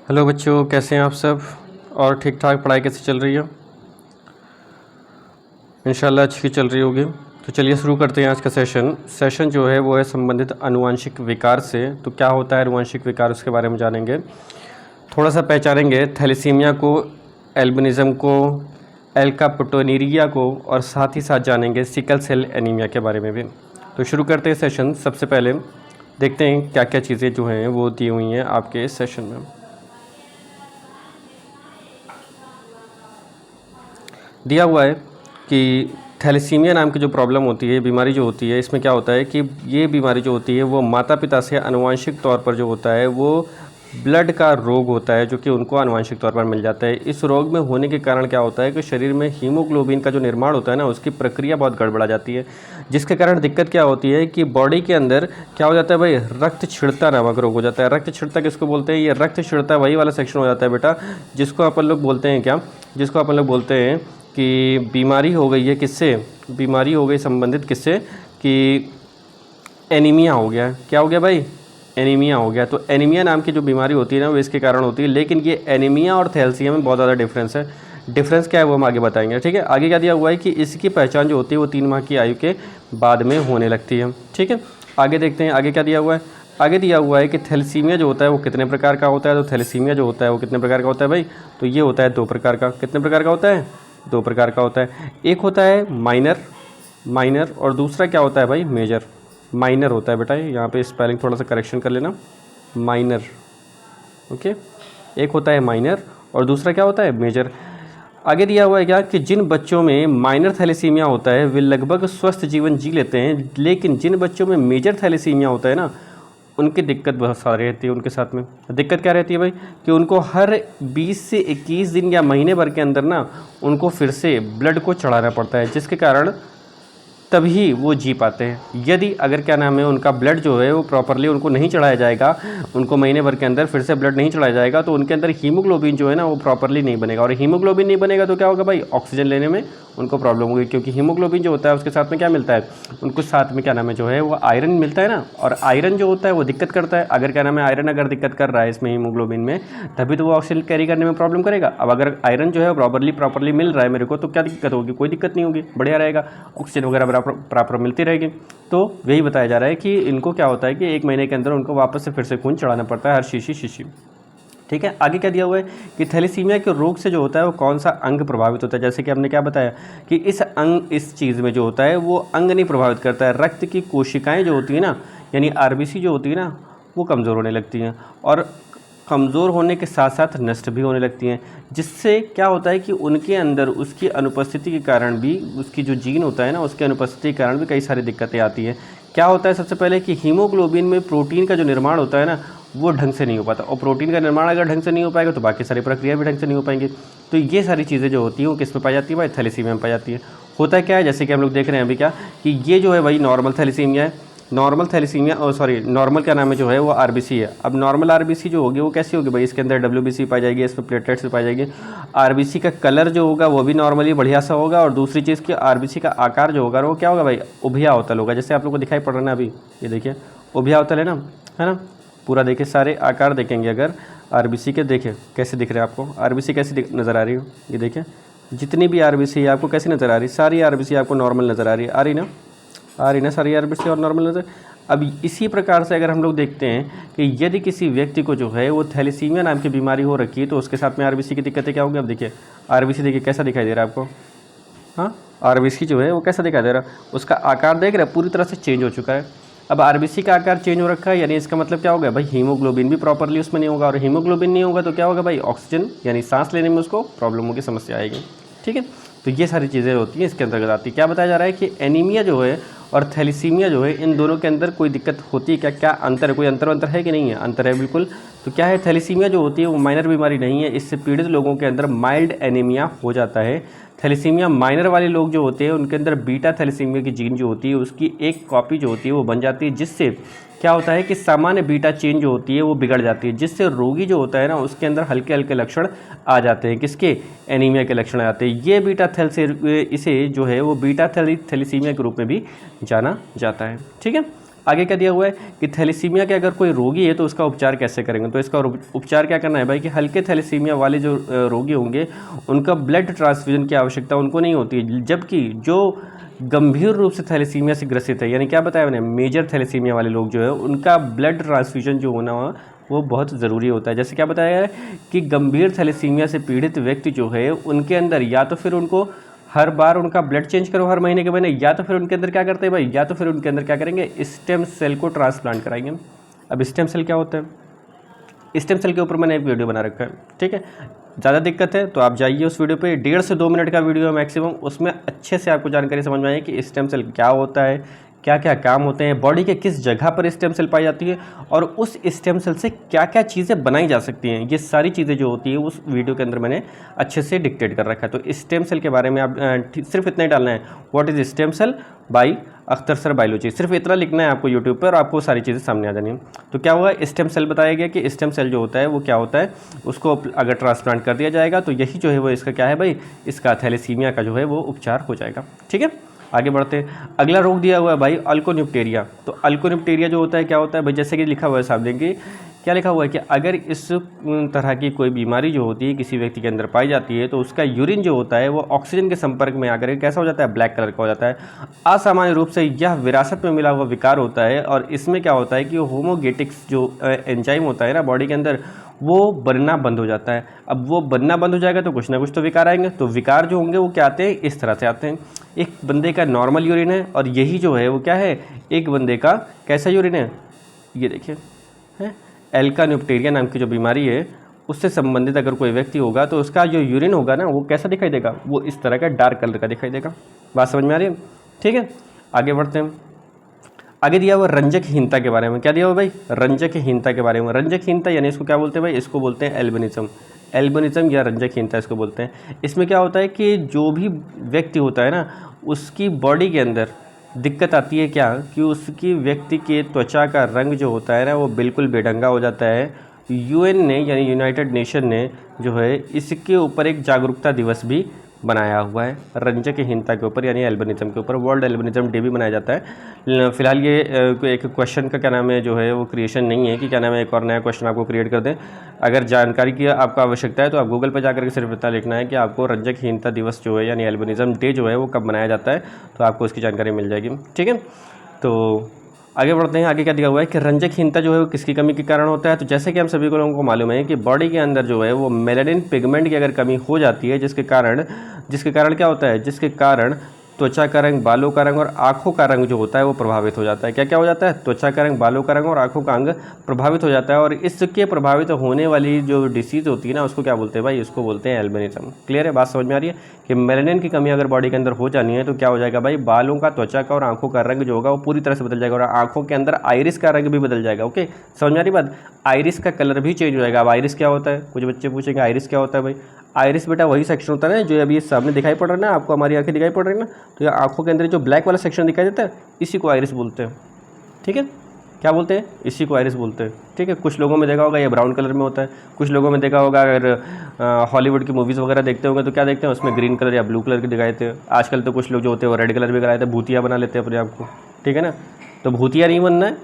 Hello बच्चों, कैसे हैं आप सब। और ठीक ठाक पढ़ाई कैसे चल रही है। इंशाल्लाह अच्छी चल रही होगी। तो चलिए शुरू करते हैं आज का सेशन जो है वो है संबंधित आनुवंशिक विकार से। तो क्या होता है आनुवंशिक विकार, उसके बारे में जानेंगे, थोड़ा सा पहचानेंगे थैलेसीमिया को, एल्बिनिज़म को, एल्काप्टोनीरिया को, और साथ ही साथ जानेंगे सिकल सेल एनीमिया के बारे में भी। तो शुरू करते हैं सेशन। सबसे पहले देखते हैं क्या क्या चीज़ें जो हैं वो दी हुई हैं आपके सेशन में। दिया हुआ है कि थैलेसीमिया नाम की जो प्रॉब्लम होती है, बीमारी जो होती है, इसमें क्या होता है कि ये बीमारी जो होती है वो माता पिता से आनुवंशिक तौर पर जो होता है वो ब्लड का रोग होता है, जो कि उनको आनुवंशिक तौर पर मिल जाता है। इस रोग में होने के कारण क्या होता है कि शरीर में हीमोग्लोबिन का जो निर्माण होता है ना, उसकी प्रक्रिया बहुत गड़बड़ा जाती है, जिसके कारण दिक्कत क्या होती है कि बॉडी के अंदर क्या हो जाता है भाई, रक्त छिड़ता नामक रोग हो जाता है। रक्त छिड़ता किसको बोलते हैं? ये रक्त छिड़ता वही वाला सेक्शन हो जाता है बेटा, जिसको अपन लोग बोलते हैं क्या, जिसको अपन लोग बोलते हैं कि बीमारी हो गई है किससे, बीमारी हो गई संबंधित किससे, कि एनीमिया हो गया। क्या हो गया भाई? एनीमिया हो गया। तो एनीमिया नाम की जो बीमारी होती है ना, वो इसके कारण होती है। लेकिन ये एनीमिया और थैलेसीमिया में बहुत ज़्यादा डिफरेंस है। डिफरेंस क्या है वो हम आगे बताएंगे, ठीक है। आगे क्या दिया हुआ है कि इसकी पहचान जो होती है वो 3 माह की आयु के बाद में होने लगती है, ठीक है। आगे देखते हैं आगे क्या दिया हुआ है। आगे दिया हुआ है कि थैलेसीमिया जो होता है वो कितने प्रकार का होता है। तो थैलेसीमिया जो होता है वो कितने प्रकार का होता है भाई? तो ये होता है 2 प्रकार का। कितने प्रकार का होता है? 2 प्रकार का होता है। एक होता है माइनर, और दूसरा क्या होता है भाई? मेजर। माइनर होता है बेटा, यहाँ पे स्पेलिंग थोड़ा सा करेक्शन कर लेना, माइनर, ओके। एक होता है माइनर और दूसरा क्या होता है? मेजर। आगे दिया हुआ है क्या कि जिन बच्चों में माइनर थैलेसीमिया होता है वे लगभग स्वस्थ जीवन जी लेते हैं, लेकिन जिन बच्चों में मेजर थैलेसीमिया होता है ना, उनकी दिक्कत बहुत सारी रहती है। उनके साथ में दिक्कत क्या रहती है भाई, कि उनको हर 20 से 21 दिन या महीने भर के अंदर ना उनको फिर से ब्लड को चढ़ाना पड़ता है, जिसके कारण तभी वो जी पाते हैं। यदि अगर क्या नाम है उनका ब्लड जो है वो प्रॉपरली उनको नहीं चढ़ाया जाएगा, उनको महीने भर के अंदर फिर से ब्लड नहीं चढ़ाया जाएगा, तो उनके अंदर हीमोग्लोबिन जो है ना वो प्रॉपरली नहीं बनेगा। और हीमोग्लोबिन नहीं बनेगा तो क्या होगा भाई? ऑक्सीजन लेने में उनको प्रॉब्लम होगी, क्योंकि हीमोग्लोबिन जो होता है उसके साथ में क्या मिलता है? उनको साथ में क्या नाम है जो है वो आयरन मिलता है ना, और आयरन जो होता है वो दिक्कत करता है। अगर क्या नाम है आयरन अगर दिक्कत कर रहा है इसमें हीमोग्लोबिन में, तभी तो वो ऑक्सीजन कैरी करने में प्रॉब्लम करेगा। अब अगर आयरन जो है प्रॉपरली मिल रहा है मेरे को, तो क्या दिक्कत होगी? कोई दिक्कत नहीं होगी, बढ़िया रहेगा, ऑक्सीजन वगैरह प्रॉपर मिलती रहेगी। तो यही बताया जा रहा है कि इनको क्या होता है कि 1 महीने के अंदर उनको वापस से फिर से खून चढ़ाना पड़ता है, हर शीशी। ठीक है। आगे क्या दिया हुआ है कि थैलेसीमिया के रोग से जो होता है वो कौन सा अंग प्रभावित होता है। जैसे कि हमने क्या बताया कि इस चीज़ में जो होता है वो अंग नहीं प्रभावित करता है। रक्त की कोशिकाएं जो होती है ना, यानी आरबीसी जो होती है ना, वो कमज़ोर होने लगती हैं, और कमज़ोर होने के साथ साथ नष्ट भी होने लगती हैं, जिससे क्या होता है कि उनके अंदर उसकी अनुपस्थिति के कारण भी, उसकी जो जीन होता है ना उसकी अनुपस्थिति के कारण भी कई सारी दिक्कतें आती हैं। क्या होता है सबसे पहले कि हीमोग्लोबिन में प्रोटीन का जो निर्माण होता है ना वो ढंग से नहीं हो पाता, और प्रोटीन का निर्माण अगर ढंग से नहीं हो पाएगा तो बाकी सारी प्रक्रिया भी ढंग से नहीं हो पाएंगी। तो ये सारी चीज़ें जो होती हैं वो किस में पाई जाती है भाई? थैलेसीमिया में पाई जाती है। होता क्या है, जैसे कि हम लोग देख रहे हैं अभी क्या कि ये जो है भाई नॉर्मल थैलेसीमिया है। नॉर्मल थैलेसीमिया नॉर्मल क्या नाम है जो है वो आरबीसी है। अब नॉर्मल आरबीसी जो होगी वो कैसी होगी भाई? इसके अंदर डब्ल्यूबीसी पाई जाएगी, इसमें प्लेटलेट्स भी पाई जाएगी। आरबीसी का कलर जो होगा वो भी नॉर्मली बढ़िया सा होगा, और दूसरी चीज़ की आरबीसी का आकार जो होगा वो क्या होगा भाई? उभिया अवतल होगा। जैसे आप लोग को दिखाई पड़ रहा है ना अभी, ये देखिए उभिया अवतल है ना। पूरा देखिए, सारे आकार देखेंगे अगर आरबीसी के, देखें कैसे दिख रहे हैं आपको, आरबीसी कैसी नज़र आ रही हो, ये देखिए जितनी भी आरबीसी है आपको कैसी नज़र आ रही? सारी आरबीसी आपको नॉर्मल नज़र आ रही है, आ रही ना सारी आरबीसी और नॉर्मल नज़र। अब इसी प्रकार से अगर हम लोग देखते हैं कि यदि किसी व्यक्ति को जो है वो थैलेसीमिया नाम की बीमारी हो रखी है, तो उसके साथ में आरबीसी की दिक्कतें क्या होंगी? अब देखिए आरबीसी देखिए कैसा दिखाई दे रहा है आपको, हाँ आरबीसी जो है वो कैसा दिखाई दे रहा है, उसका आकार देख रहे हैं पूरी तरह से चेंज हो चुका है। अब आरबीसी का आकार चेंज हो रखा है, यानी इसका मतलब क्या होगा भाई? हीमोग्लोबिन भी प्रॉपरली उसमें नहीं होगा, और हीमोग्लोबिन नहीं होगा तो क्या होगा भाई? ऑक्सीजन यानी सांस लेने में उसको प्रॉब्लम होगी, समस्या आएगी, ठीक है। तो ये सारी चीज़ें होती हैं इसके अंतर्गत आती है। क्या बताया जा रहा है कि एनीमिया जो है और थैलेसीमिया जो है, इन दोनों के अंदर कोई दिक्कत होती है क्या? क्या अंतर है? कोई अंतर है कि नहीं है? अंतर है बिल्कुल। तो क्या है, थैलेसीमिया जो होती है वो माइनर बीमारी नहीं है, इससे पीड़ित लोगों के अंदर माइल्ड एनीमिया हो जाता है। थैलेसीमिया माइनर वाले लोग जो होते हैं उनके अंदर बीटा थैलेसीमिया की जीन जो होती है उसकी एक कॉपी जो होती है वो बन जाती है, जिससे क्या होता है कि सामान्य बीटा चेन जो होती है वो बिगड़ जाती है, जिससे रोगी जो होता है ना उसके अंदर हल्के हल्के लक्षण आ जाते हैं। किसके? एनीमिया के लक्षण आते हैं। ये बीटा इसे जो है वो बीटा थैलेसीमिया के रूप में भी जाना जाता है, ठीक है। आगे क्या दिया हुआ है कि थैलेसीमिया के अगर कोई रोगी है तो उसका उपचार कैसे करेंगे। तो इसका उपचार क्या करना है भाई कि हल्के थैलेसीमिया वाले जो रोगी होंगे उनका ब्लड ट्रांसफ्यूजन की आवश्यकता उनको नहीं होती है, जबकि जो गंभीर रूप से थैलेसीमिया से ग्रसित है, यानी क्या बताया मैंने, मेजर थैलेसीमिया वाले लोग जो है उनका ब्लड ट्रांसफ्यूजन जो होना वो बहुत ज़रूरी होता है। जैसे क्या बताया है कि गंभीर थैलेसीमिया से पीड़ित व्यक्ति जो है उनके अंदर या तो फिर उनको हर बार उनका ब्लड चेंज करो हर महीने के महीने, या तो फिर उनके अंदर क्या करते हैं भाई, या तो फिर उनके अंदर क्या करेंगे, स्टेम सेल को ट्रांसप्लांट कराएंगे। अब स्टेम सेल क्या होता है, स्टेम सेल के ऊपर मैंने एक वीडियो बना रखा है, ठीक है। ज़्यादा दिक्कत है तो आप जाइए उस वीडियो पे, 1.5 से 2 मिनट का वीडियो है मैक्सिमम, उसमें अच्छे से आपको जानकारी समझ में आएगी कि स्टेम सेल क्या होता है, क्या क्या काम होते हैं, बॉडी के किस जगह पर स्टेम सेल पाई जाती है और उस स्टेम सेल से क्या क्या चीज़ें बनाई जा सकती हैं। ये सारी चीज़ें जो होती है उस वीडियो के अंदर मैंने अच्छे से डिक्टेट कर रखा है। तो स्टेम सेल के बारे में आप सिर्फ इतना ही डालना है, what is stem cell by Akhtar sir biology, सिर्फ इतना लिखना है आपको यूट्यूब पर और आपको सारी चीज़ें सामने आ जानी है। तो क्या हुआ, स्टेम सेल बताया गया कि स्टेम सेल जो होता है वो क्या होता है, उसको अगर ट्रांसप्लांट कर दिया जाएगा तो यही जो है वो इसका क्या है भाई, इसका थैलेसीमिया का जो है वो उपचार हो जाएगा। ठीक है, आगे बढ़ते हैं। अगला रोग दिया हुआ है भाई अल्कोन्यूप्टेरिया। तो अल्कोन्यूप्टेरिया जो होता है क्या होता है भाई, जैसे कि लिखा हुआ है सामने कि क्या लिखा हुआ है कि अगर इस तरह की कोई बीमारी जो होती है किसी व्यक्ति के अंदर पाई जाती है तो उसका यूरिन जो होता है वो ऑक्सीजन के संपर्क में आकर कैसा हो जाता है, ब्लैक कलर का हो जाता है। असामान्य रूप से यह विरासत में मिला हुआ विकार होता है और इसमें क्या होता है कि होमोगेटिक्स जो एंजाइम होता है ना बॉडी के अंदर वो बनना बंद हो जाता है। अब वो बनना बंद हो जाएगा तो कुछ ना कुछ तो विकार आएंगे। तो विकार जो होंगे वो क्या आते हैं, इस तरह से आते हैं। एक बंदे का नॉर्मल यूरिन है और यही जो है वो क्या है, एक बंदे का कैसा यूरिन है, ये देखिए है एल्कान्यूप्टेरिया नाम की जो बीमारी है उससे संबंधित अगर कोई व्यक्ति होगा तो उसका जो यूरिन होगा ना वो कैसा दिखाई देगा, वो इस तरह का डार्क कलर का दिखाई देगा। बात समझ में आ रही है? ठीक है, आगे बढ़ते हैं। आगे दिया हुआ रंजकहीनता के बारे में, क्या दिया हुआ भाई, रंजकहीनता के बारे में। रंजकहीनता यानी इसको क्या बोलते हैं भाई, इसको बोलते हैं एल्बिनिज्म। एल्बिनिज्म या रंजकहीनता इसको बोलते हैं। इसमें क्या होता है कि जो भी व्यक्ति होता है ना उसकी बॉडी के अंदर दिक्कत आती है क्या, कि उसकी व्यक्ति के त्वचा का रंग जो होता है ना वो बिल्कुल बेढंगा हो जाता है। यूएन ने यानी यूनाइटेड नेशन ने जो है इसके ऊपर एक जागरूकता दिवस भी बनाया हुआ है, रंजकहीनता के ऊपर यानी एल्बिनिज्म के ऊपर। वर्ल्ड एल्बिनिज्म डे भी मनाया जाता है। फिलहाल ये एक क्वेश्चन का क्या नाम है जो है वो क्रिएशन नहीं है कि क्या नाम है एक और नया क्वेश्चन आपको क्रिएट कर दें। अगर जानकारी की आपको आवश्यकता है तो आप गूगल पर जाकर के सिर्फ इतना लिखना है कि आपको रंजकहीनता दिवस जो है यानी एल्बिनिज्म डे जो है वो कब मनाया जाता है, तो आपको उसकी जानकारी मिल जाएगी। ठीक है, तो आगे बढ़ते हैं। आगे क्या दिया हुआ है कि रंजकहीनता जो है वो किसकी कमी के कारण होता है। तो जैसे कि हम सभी को लोगों को मालूम है कि बॉडी के अंदर जो है वो मेलानिन पिगमेंट की अगर कमी हो जाती है जिसके कारण क्या होता है, जिसके कारण त्वचा का रंग, बालों का रंग और आँखों का रंग जो होता है वो प्रभावित हो जाता है। क्या क्या हो जाता है, त्वचा का रंग, बालों का रंग और आँखों का अंग प्रभावित हो जाता है। और इसके प्रभावित होने वाली जो डिसीज़ होती है ना उसको क्या बोलते हैं भाई, इसको बोलते हैं एल्बिनिज्म। क्लियर है, बात समझ में आ रही है कि मेलानिन की कमी अगर बॉडी के अंदर हो जानी है तो क्या हो जाएगा भाई, बालों का, त्वचा का और आँखों का रंग जो होगा वो पूरी तरह से बदल जाएगा और आँखों के अंदर आइरिस का रंग भी बदल जाएगा। ओके, समझ में आ रही बात, आइरिस का कलर भी चेंज हो जाएगा। अब आइरिस क्या होता है, कुछ बच्चे पूछेंगे आइरिस क्या होता है भाई। आइरिस बेटा वही सेक्शन होता है ना जो अभी ये सामने दिखाई पड़ रहा है ना आपको, हमारी आंखें दिखाई पड़ रही है ना, तो ये आंखों के अंदर जो ब्लैक वाला सेक्शन दिखाई देता है इसी को आइरिस बोलते हैं। ठीक है, क्या बोलते हैं, इसी को आइरिस बोलते हैं। ठीक है, कुछ लोगों में देखा होगा ये ब्राउन कलर में होता है, कुछ लोगों में देखा होगा अगर हॉलीवुड की मूवीज़ वगैरह देखते होंगे तो क्या देखते हैं उसमें ग्रीन कलर या ब्लू कलर के दिखाए थे। आजकल तो कुछ लोग जो होते हैं वो रेड कलर भी कराए थे, भूतिया बना लेते हैं अपने आप को। ठीक है ना, तो भूतिया नहीं बनना है,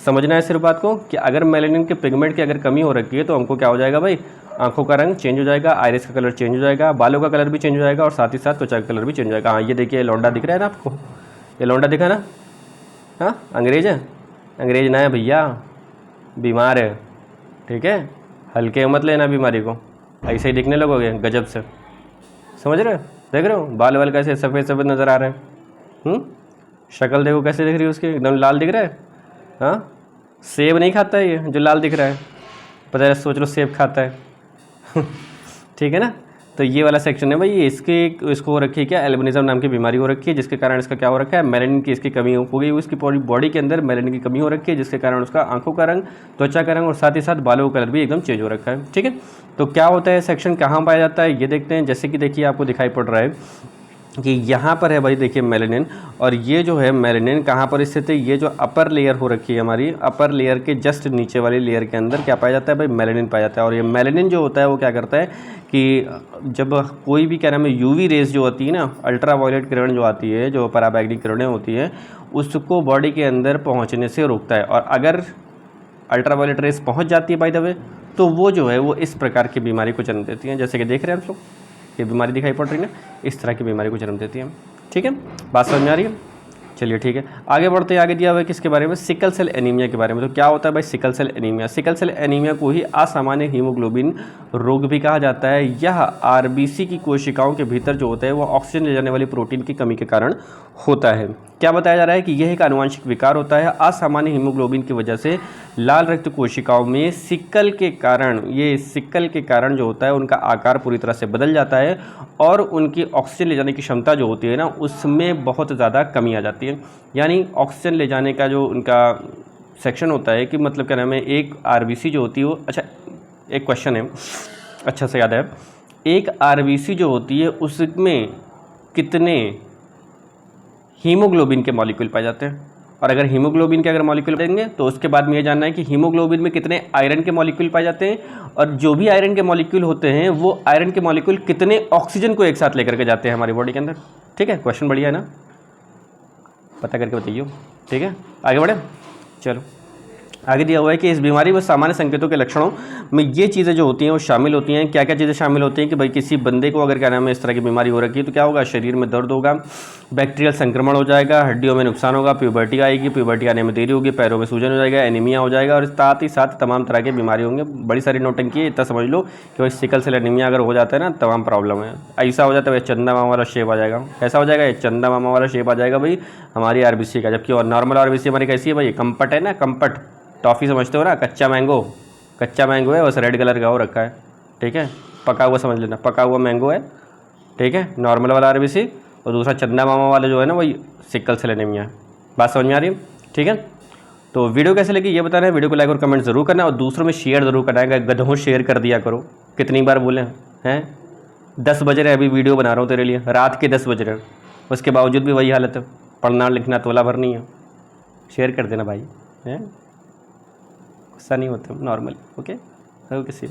समझना है सिर्फ बात को कि अगर मेलानिन के पिगमेंट की अगर कमी हो रखी है तो हमको क्या हो जाएगा भाई, आंखों का रंग चेंज हो जाएगा, आइरिस का कलर चेंज हो जाएगा, बालों का कलर भी चेंज हो जाएगा और साथ ही साथ त्वचा का कलर भी चेंज हो जाएगा। हाँ, ये देखिए लौंडा दिख रहा है ना आपको, ये लौंडा दिखा ना, हाँ अंग्रेज है, अंग्रेज ना है भैया, बीमार है। ठीक है, हल्के मत लेना बीमारी को, ऐसे ही दिखने लगोगे गजब से, समझ रहे हो, देख रहे हो बाल वाल कैसे सफ़ेद सफ़ेद नज़र आ रहे हैं। शक्ल देखो कैसे दिख रही है उसकी, एकदम लाल दिख रहा है। हाँ, सेब नहीं खाता है ये जो लाल दिख रहा है, पता है, सोच लो सेब खाता है। ठीक है ना, तो ये वाला सेक्शन है भाई, इसको हो रखी है क्या, एल्बिनिज्म नाम की बीमारी हो रखी है जिसके कारण इसका क्या हो रखा है, मेलानिन की इसकी कमी हो गई, उसकी पूरी बॉडी के अंदर मेलानिन की कमी हो रखी है जिसके कारण उसका आंखों का रंग, त्वचा का रंग और साथ ही साथ बालों का कलर भी एकदम चेंज हो रखा है। ठीक है, तो क्या होता है सेक्शन कहाँ पाया जाता है ये देखते हैं। जैसे कि देखिए आपको दिखाई पड़ रहा है कि यहाँ पर है भाई, देखिए मेलानिन, और ये जो है मेलानिन कहाँ पर स्थित है, ये जो अपर लेयर हो रखी है हमारी, अपर लेयर के जस्ट नीचे वाली लेयर के अंदर क्या पाया जाता है भाई, मेलानिन पाया जाता है। और ये मेलानिन जो होता है वो क्या करता है कि जब कोई भी क्या नाम है यूवी रेज जो होती है ना, अल्ट्रा वायलेट किरण जो आती है, जो पराबैंगनी किरणें होती हैं, उसको बॉडी के अंदर पहुंचने से रोकता है। और अगर अल्ट्रावायलेट रेस पहुंच जाती है बाय द वे, तो वो जो है वो इस प्रकार की बीमारी को जन्म देती हैं। जैसे कि देख रहे हैं आप लोग, ये बीमारी दिखाई पड़ रही है, इस तरह की बीमारी को जन्म देती है। ठीक है, बात समझ में आ रही है? चलिए ठीक है, आगे बढ़ते हैं। आगे दिया हुआ है किसके बारे में? सिकल सेल एनीमिया के बारे में। तो क्या होता है भाई sickle cell anaemia? Sickle cell anaemia को ही असामान्य हीमोग्लोबिन रोग भी कहा जाता है। यह आरबीसी की कोशिकाओं के भीतर जो होता है वो ऑक्सीजन ले जाने वाली प्रोटीन की कमी के कारण होता है। क्या बताया जा रहा है कि यह एक आनुवंशिक विकार होता है। असामान्य हीमोग्लोबिन की वजह से लाल रक्त कोशिकाओं में सिकल के कारण जो होता है उनका आकार पूरी तरह से बदल जाता है और उनकी ऑक्सीजन ले जाने की क्षमता जो होती है ना, उसमें बहुत ज़्यादा कमी आ जाती है। यानी ऑक्सीजन ले जाने का जो उनका सेक्शन होता है कि मतलब क्या नाम है, एक आरबीसी जो होती है वो, अच्छा एक क्वेश्चन है, अच्छा से याद है, एक आरबीसी जो होती है उसमें कितने हीमोग्लोबिन के मॉलिक्यूल पाए जाते हैं? और अगर हीमोग्लोबिन के अगर मॉलिक्यूल देंगे तो उसके बाद में ये जानना है कि हीमोग्लोबिन में कितने आयरन के मॉलिक्यूल पाए जाते हैं, और जो भी आयरन के मॉलिक्यूल होते हैं वो आयरन के मॉलिक्यूल कितने ऑक्सीजन को एक साथ लेकर के जाते हैं हमारी बॉडी के अंदर। ठीक है, क्वेश्चन बढ़िया है ना, पता करके बताइए। ठीक है, आगे बढ़े। चलो आगे दिया हुआ है कि इस बीमारी में सामान्य संकेतों के लक्षणों में ये चीज़ें जो होती हैं वो शामिल होती हैं। क्या क्या चीज़ें शामिल होती हैं कि भाई किसी बंदे को अगर क्या नाम है इस तरह की बीमारी हो रखी है तो क्या होगा? शरीर में दर्द होगा, बैक्टीरियल संक्रमण हो जाएगा, हड्डियों में नुकसान होगा, प्यूबर्टी आएगी, प्यूबर्टी आने में देरी होगी, पैरों में सूजन हो जाएगा, एनीमिया हो जाएगा, और साथ ही साथ तमाम तरह की बीमारी होंगे। बड़ी सारी नोटंकी है, इतना समझ लो कि भाई सिकल सेल एनीमिया अगर हो जाता है ना, तमाम प्रॉब्लम है। ऐसा हो जाता है चंदा मामा वाला शेप आ जाएगा। ऐसा हो जाएगा, चंदा मामा वाला शेप आ जाएगा भाई हमारी आरबीसी का। जबकि और नॉर्मल आरबीसी हमारी कैसी है भाई? कंपट है ना, कंपट टॉफ़ी समझते हो ना, कच्चा मैंगो है, बस रेड कलर का हो रखा है। ठीक है, पका हुआ समझ लेना, पका हुआ मैंगो है। ठीक है, नॉर्मल वाला आरबीसी, और दूसरा चंदा मामा वाला जो है ना वही सिकल सेल एनीमिया है। बात समझ में आ रही है? ठीक है, तो वीडियो कैसे लगी ये बताना है, वीडियो को लाइक और कमेंट जरूर करना, और दूसरों में शेयर जरूर करना है। गधों शेयर कर दिया करो, कितनी बार बोले हैं? 10 बज रहे अभी वीडियो बना रहा हूँ तेरे लिए, रात के 10 बज रहे, उसके बावजूद भी वही हालत है, पढ़ना लिखना तोला भर नहीं है। शेयर कर देना भाई, हैं? गुस्सा नहीं होते नॉर्मल। ओके, सी